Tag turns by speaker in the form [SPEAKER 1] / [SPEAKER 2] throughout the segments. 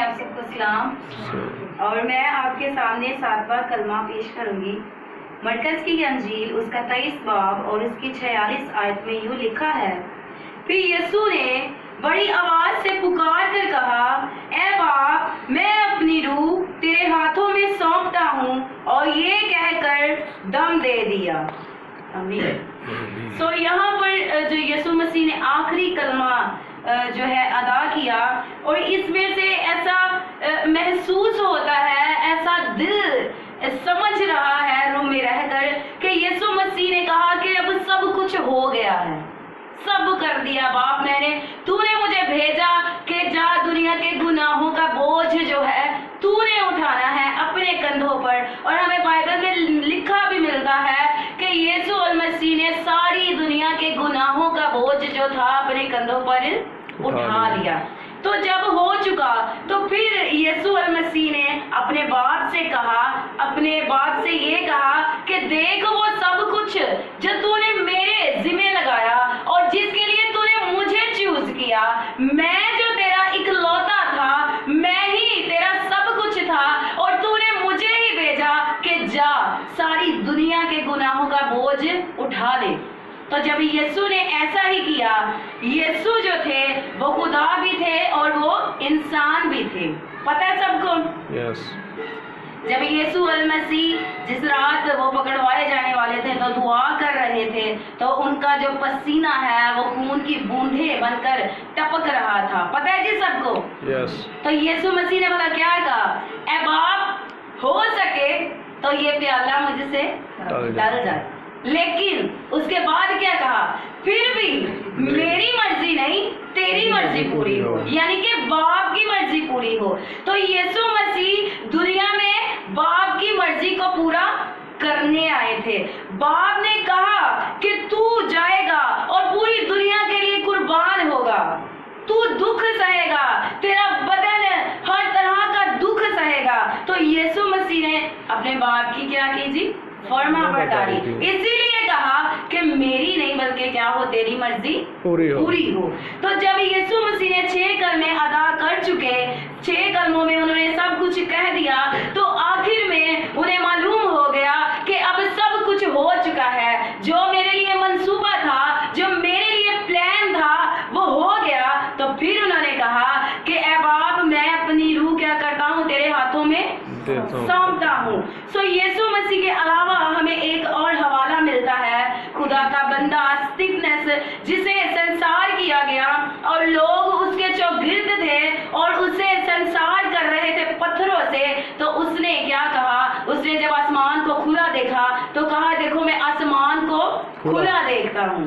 [SPEAKER 1] آپ سب کو سلام، اور میں آپ کے سامنے 7واں کلمہ پیش کروں گی۔ مرکز کی انجیل اس کا 23 باب اور اس کی 46 آیت میں یوں لکھا ہے، پھر یسوع نے بڑی آواز سے پکار کر کہا، اے باپ، میں اپنی روح تیرے ہاتھوں میں سونپتا ہوں، اور یہ کہہ کر دم دے دیا۔ آمین۔ سو یہاں پر جو یسوع مسیح نے آخری کلمہ جو ہے ادا کیا، اور اس میں سے ایسا محسوس ہوتا ہے، ایسا دل سمجھ رہا ہے روح میں رہ کر کہ یسوع مسیح نے کہا کہ اب سب کچھ ہو گیا ہے، سب کر دیا باپ میں نے، تو نے مجھے بھیجا کہ جا دنیا کے گناہوں کا بوجھ جو ہے تو نے اٹھانا ہے اپنے کندھوں پر۔ اور ہمیں بائبل میں لکھا بھی ملتا ہے کہ یسوع المسیح نے ساری دنیا کے گناہوں کا بوجھ جو تھا اپنے کندھوں پر اٹھا لیا۔ تو جب ہو چکا تو پھر یسوع المسیح نے اپنے باپ سے کہا، اپنے باپ سے یہ کہا کہ دیکھ وہ سب کچھ جو تو نے میرے ذمہ لگایا اور جس کے لیے تو نے مجھے چوز کیا، میں جو تیرا اکلوتا تھا، میں ہی تیرا سب کچھ تھا، اور تو نے مجھے ہی بھیجا کہ جا ساری دنیا کے گناہوں کا بوجھ اٹھا لے۔ تو جب یسوع نے ایسا ہی کیا، یسوع جو تھے وہ خدا بھی تھے اور وہ انسان بھی تھے، پتہ ہے سب کو؟ جب یسوع المسیح جس رات وہ پکڑوائے جانے والے تھے تو دعا کر رہے تھے، تو ان کا جو پسینہ ہے وہ خون کی بوندھیں بن کر ٹپک رہا تھا، پتہ ہے جی سب کو؟ تو یسوع مسیح نے بولا کیا کہا، اے باپ، ہو سکے تو یہ پیالہ مجھ سے ٹل جائے، لیکن اس کے بعد کیا کہا، پھر بھی میری مرضی نہیں تیری مرضی پوری ہو، یعنی کہ باپ کی مرضی پوری ہو۔ تو یسوع مسیح دنیا میں باپ کی مرضی کو پورا کرنے آئے تھے۔ باپ نے کہا کہ تو جائے گا اور پوری دنیا کے لیے قربان ہوگا، تو دکھ سہے گا، تیرا بدن ہر طرح کا دکھ سہے گا۔ تو یسوع مسیح نے اپنے باپ کی کیا کی جی؟ فرما برداری، اسی لیے کہا کہ میری نہیں بلکہ کیا ہو، تیری مرضی پوری ہو۔ تو جب یسوع مسیح نے 6 کلمے ادا کر چکے، 6 کلموں میں انہوں نے سب کچھ کہہ دیا، تو آخر میں انہیں معلوم ہو گیا کہ اب سب کچھ ہو چکا ہے، جو میرے لیے منصوبہ تھا، جو میرے لیے پلان تھا، وہ ہو گیا۔ تو پھر انہوں نے کہا کہ اے باپ، میں اپنی روح کیا کرتا ہوں، تیرے ہاتھوں میں سونپتا ہوں۔ سو یسوع مسیح کے علاوہ ہمیں ایک اور حوالہ ملتا ہے، خدا کا بندہ اسطفنس، جسے سنسار کیا گیا اور لوگ اس کے چوگرد تھے اور اسے سنسار کر رہے تھے پتھروں سے۔ تو اس نے کیا کہا، اس نے جب آسمان کو کھلا دیکھا تو کہا دیکھو میں آسمان کو کھلا دیکھتا ہوں،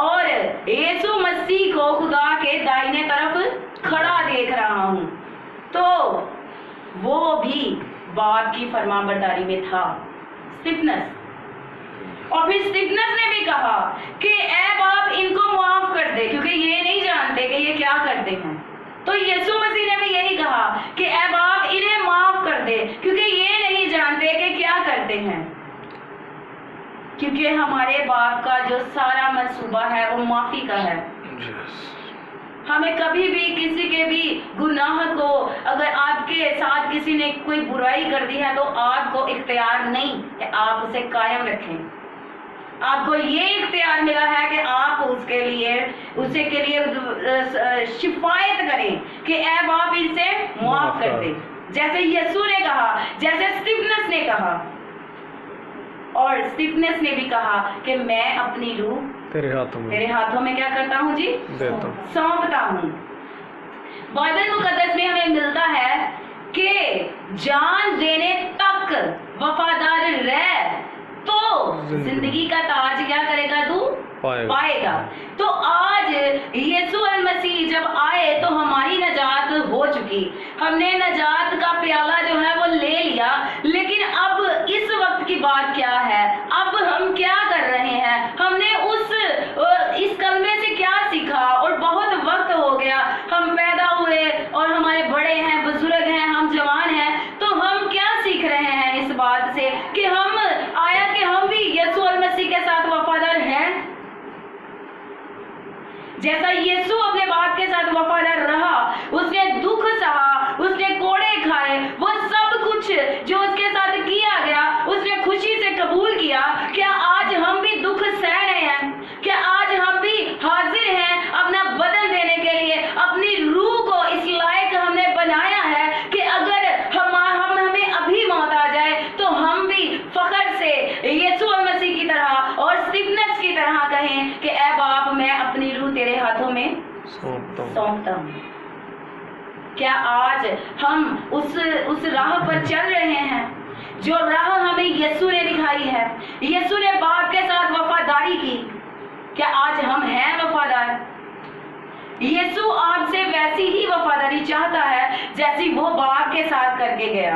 [SPEAKER 1] اور یسوع مسیح کو خدا کے دائنے طرف کھڑا دیکھ رہا ہوں۔ تو وہ بھی باپ کی فرما برداری میں تھا، اسطفنس۔ اور پھر اسطفنس نے بھی کہا کہ اے باپ، ان کو معاف کر دے کیونکہ یہ نہیں جانتے کہ یہ کیا کرتے ہیں۔ تو یسوع مسیح نے بھی یہی کہا کہ اے باپ، انہیں معاف کر دے کیونکہ یہ نہیں جانتے کہ کیا کرتے ہیں۔ کیونکہ ہمارے باپ کا جو سارا منصوبہ ہے وہ معافی کا ہے۔ ہمیں کبھی بھی کسی کے بھی گناہ کو، اگر آپ کے ساتھ کسی نے کوئی برائی کر دی ہے تو آپ کو اختیار نہیں کہ آپ اسے قائم رکھیں۔ آپ کو یہ اختیار ملا ہے کہ آپ اس کے لیے شفایت کریں کہ اے باپ ان سے معاف کر دے، جیسے یسوع نے کہا، جیسے اسطفنس نے کہا۔ اور اسطفنس نے بھی کہا کہ میں اپنی روح تیرے ہاتھوں میں کیا کرتا ہوں جی؟ سونپتا ہوں۔ بائبل مقدس میں ہمیں ملتا ہے کہ جان دینے تک وفادار رہ تو زندگی کا تاج کیا کرے گا، تو پائے گا۔ تو آج یسوع المسیح جب آئے تو ہماری نجات ہو چکی، ہم نے نجات کا پیالہ جو ہے وہ لے لیا، لیکن اب اس وقت کی بات کیا ہے، اب ہم کیا کر رہے ہیں، ہم نے اس کلمے سے کیا سیکھا؟ اور بہت وقت ہو گیا، ہم پیدا ہوئے اور ہمارے بڑے ہیں، بزرگ ہیں، ہم جوان ہیں، تو ہم کیا سیکھ رہے ہیں اس بات سے کہ آیا کہ ہم بھی یسوع المسیح کے ساتھ وفادار ہیں؟ जैसा यीशु अपने बाप के साथ वफादार रहा, उसने दुख सहा, उसने कोड़े खाए, वो सब कुछ जो उसके साथ किया गया उसने खुशी से कबूल किया। क्या आज हम भी दुख सह रहे हैं? क्या आज हम भी हाजिर हैं अपना बदन देने के लिए? अपनी रूह को इस लायक हमने बनाया है कि अगर हमें अभी मौत आ जाए तो हम भी फख्र से यीशु मसीह की तरह और स्टीफनस की तरह कहें कि ऐ बाप, मैं अपनी रूह तेरे हाथों में सौंपता हूँ। क्या आज हम उस राह पर चल रहे हैं जो राह हमें यीशु ने दिखाई है? यीशु ने बाप के साथ वफादारी की। क्या आज हम हैं वफादार? यीशु आपसे वैसी ही वफादारी चाहता है जैसी वो बाप के साथ करके गया,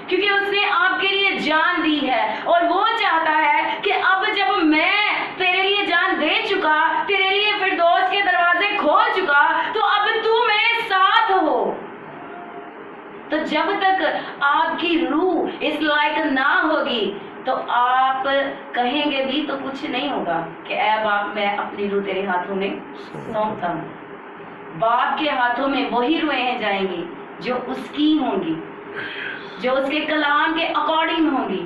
[SPEAKER 1] क्योंकि उसने आपके लिए जान दी है और वो चाहता है कि अब जब मैं तेरे लिए जान दे चुका, तेरे लिए फिरदौस के दरवाजे खोल चुका, तो अब तू मेरे साथ हो। तो जब तक आपकी रूह इस लायक ना होगी तो आप कहेंगे भी तो कुछ नहीं होगा कि ऐ बाप, मैं अपनी रूह तेरे हाथों में सौंपता हूँ। बाप के हाथों में वही रूहें जाएंगी जो उसकी होंगी, जो उसके कलाम के अकॉर्डिंग होंगी।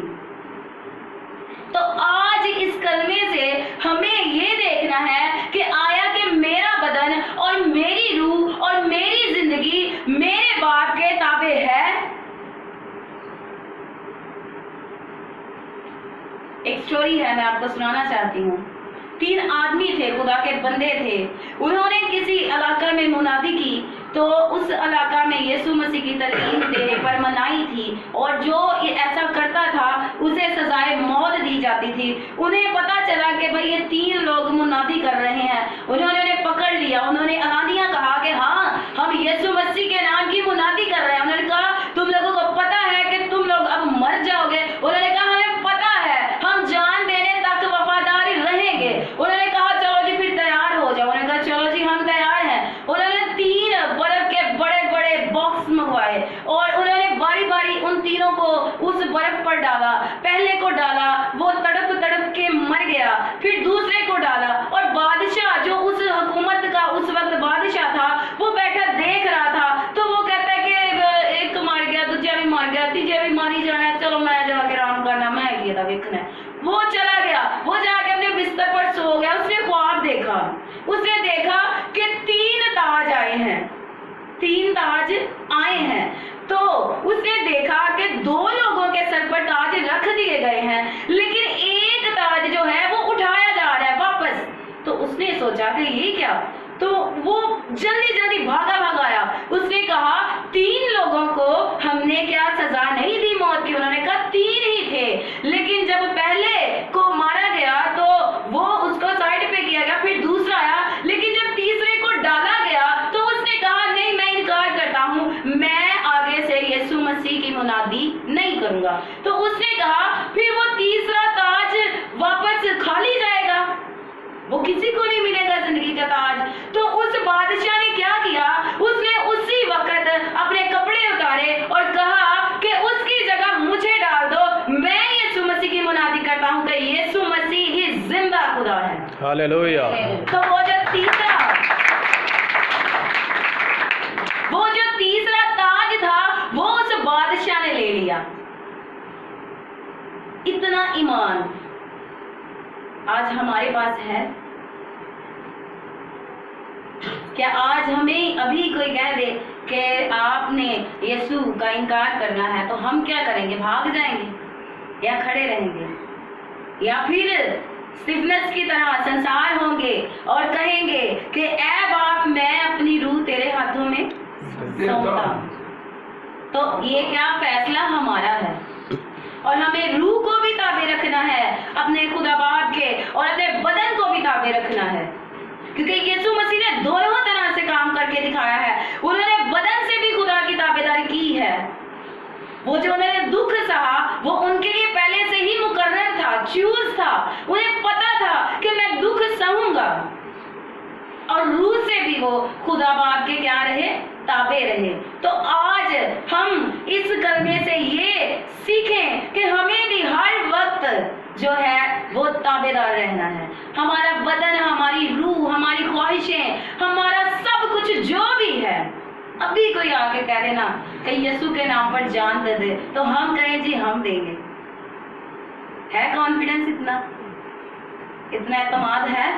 [SPEAKER 1] तो आज इस कलमे से हमें ये देखना है कि आया कि मेरा बदन और मेरी रूह और मेरी जिंदगी मेरे बाप के ताबे है। एक स्टोरी है, मैं आपको सुनाना चाहती हूँ। 3 आदमी थे, खुदा के बंदे थे। उन्होंने किसी इलाका में मुनादी की तो उस इलाका में यीशु मसीह की तालीम देने पर मनाही थी, और जो ऐसा करता था उसे सजाए मौत दी जाती थी। उन्हें पता चला कि भाई ये 3 लोग मुनादी कर रहे हैं। उन्होंने उन्हें पकड़ लिया। उन्होंने अलानिया कहा कि हाँ, हम यीशु मसीह के नाम की मुनादी कर रहे हैं। उन्होंने कहा, तुम लोगों को पता है कि तुम लोग अब मर जाओगे? उन्होंने कहा, हमें पता है, हम जान देने तक वफादार रहेंगे। उन्होंने कहा, चलो जी फिर तैयार हो जाओ। उन्होंने कहा, चलो जी हम तैयार हैं। उन्होंने 3 बर्फ के बड़े बड़े बॉक्स मंगवाए और उन्होंने बारी बारी उन तीनों को उस बर्फ पर डाला। पहले को डाला, वो तड़प तड़प के मर गया। फिर दूसरे को डाला, और बादशाह जो उस हुकूमत का उस वक्त बादशाह था, वो बैठा देख रहा था। तो वो कहता है कि एक मर गया, दूसरा भी मर गया, तीसरा भी मारी जाना है, चलो मैं जाके आराम करना, मैं किया था देखना है। वो चला गया, वो जाके अपने बिस्तर पर सो गया। उसने ख्वाब देखा। उसने देखा कि 3 ताज आए हैं, 3 ताज आए हैं। तो उसने देखा कि 2 लोगों के सर पर ताज रख दिए गए हैं, लेकिन एक ताज जो है वो उठाया जा रहा है वापस। तो उसने सोचा कि ये क्या? तो वो जल्दी जल्दी भागा आया। उसने कहा, 3 लोगों को हमने क्या सजा नहीं दी मौत की? उन्होंने कहा 3 ही थे, लेकिन जब पहले को मारा गया तो वो उसको साइड पे किया गया। फिर दूसरा आया, लेकिन जब तीसरे को डाला गया तो उसने कहा, नहीं, मैं इनकार करता हूँ, मैं आगे से यीशु मसीह की मुनादी नहीं करूंगा। तो उसने कहा, फिर वो तीसरा ताज वापस खाली जाएगा, वो किसी को नहीं मिलेगा जिंदगी का ताज। तो उस बादशाह ने क्या किया? उसने उसी वक्त अपने कपड़े उतारे और कहा कि उसकी जगह मुझे डाल दो, मैं यीशु मसीह की मुनादी करता हूँ कि यीशु मसीह ही जिंदा खुदा है।
[SPEAKER 2] हालेलुया।
[SPEAKER 1] तो वो जो तीसरा ताज था वो उस बादशाह ने ले लिया। इतना ईमान आज हमारे पास है। क्या आज हमें अभी कोई कह दे कि आपने यीशु का इनकार करना है, तो हम क्या करेंगे? भाग जाएंगे या खड़े रहेंगे, या फिर स्टीफनस की तरह संसार होंगे और कहेंगे कि ऐ बाप, मैं अपनी रूह तेरे हाथों में सौंपता हूं। तो ये क्या फैसला हमारा है, और हमें रूह को भी ताबे रखना है अपने खुदा बाप के, और अपने बदन को भी ताबे रखना है, क्योंकि यीशु मसीह ने दोनों तरह से काम करके दिखाया है। उन्होंने बदन से भी खुदा की ताबेदारी की है। वो जो उन्होंने दुख सहा वो उनके लिए पहले से ही मुकर्रर था, चूज था। उन्हें पता था कि मैं दुख सहूंगा, और रूह से भी वो खुदा बाप के क्या रहे? ताबे रहे। तो आज हम इस कलमे से ये सीखें कि हमें भी हर वक्त जो है वो ताबेदार रहना है। हमारा बदन, हमारी रूह, हमारी ख्वाहिशें, भी कोई आके कह देना कि यीशु के नाम पर जान दे दे, तो हम कहें जी हम देंगे। है कॉन्फिडेंस इतना एतमाद है?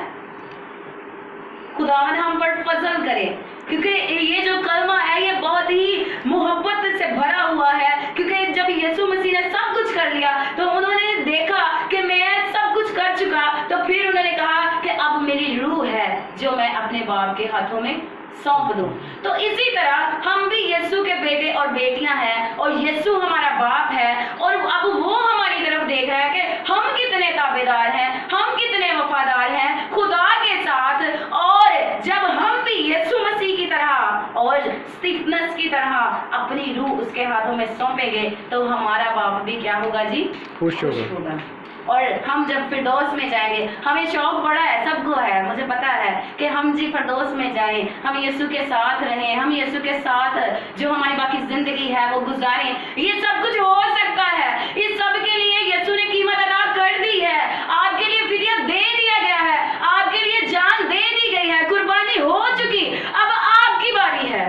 [SPEAKER 1] खुदावन हम पर फजल करे, क्योंकि ये जो कलमा है ये बहुत ही मोहब्बत से भरा हुआ है। क्योंकि जब यीशु मसीह ने सब कुछ कर लिया तो उन्होंने देखा कि मैं सब कुछ कर चुका, तो फिर उन्होंने कहा कि अब मेरी रूह है जो मैं अपने बाप के हाथों में सौंप दूं। तो इसी तरह हम भी यीशु के बेटे और बेटियां हैं, और यीशु हमारा बाप है, और अब वो हमारी तरफ देख रहा है कि हम कितने ताबेदार हैं, हम कितने वफादार हैं खुदा के साथ। और जब हम भी यीशु मसीह की तरह और स्टीफनस की तरह अपनी रूह उसके हाथों में सौंपेंगे, तो हमारा बाप भी क्या होगा जी? खुश होगा। और हम जब फिरदौस में जाएंगे, हमें शौक बड़ा है, सबको है, मुझे पता है कि हम जी फिरदौस में जाएं, हम यीशु के साथ रहें, हम यीशु के साथ जो हमारी बाकी जिंदगी है वो गुजारें। ये सब कुछ हो सकता है, इस सब के लिए यीशु ने कीमत अदा कर दी है, आपके लिए फिदिया दे दिया गया है, आपके लिए जान दे दी गई है, कुर्बानी हो चुकी। अब आपकी बारी है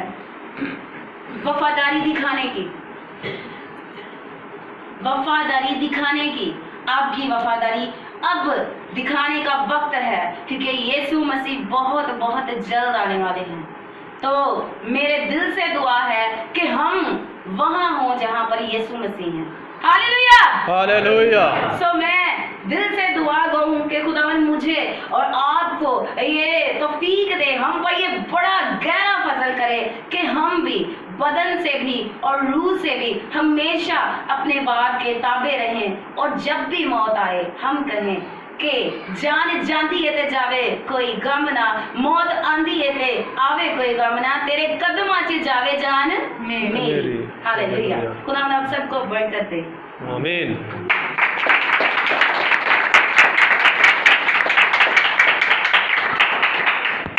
[SPEAKER 1] वफादारी दिखाने की, वफादारी दिखाने की। आपकी वफादारी अब दिखाने का वक्त है, क्योंकि यीशु मसीह बहुत बहुत जल्द आने वाले हैं। तो मेरे दिल से दुआ है कि हम वहां हों जहां पर यीशु मसीह हैं। Hallelujah,
[SPEAKER 2] hallelujah.
[SPEAKER 1] सो मैं दिल से दुआ गूँ कि खुदावन मुझे और आपको ये तौफीक दे, हम पर ये बड़ा गहरा फजल करे कि हम भी बदन से भी और रूह से भी हमेशा अपने बाप के ताबे रहें, और जब भी मौत आए हम कहें कि जान जाती है ते जावे कोई गम ना, मौत आंधी है ते आवे कोई गम ना, तेरे कदमां च जावे जान मेरी। हालेलुया। खुदा आप सबको बरकत दे।
[SPEAKER 2] आमीन।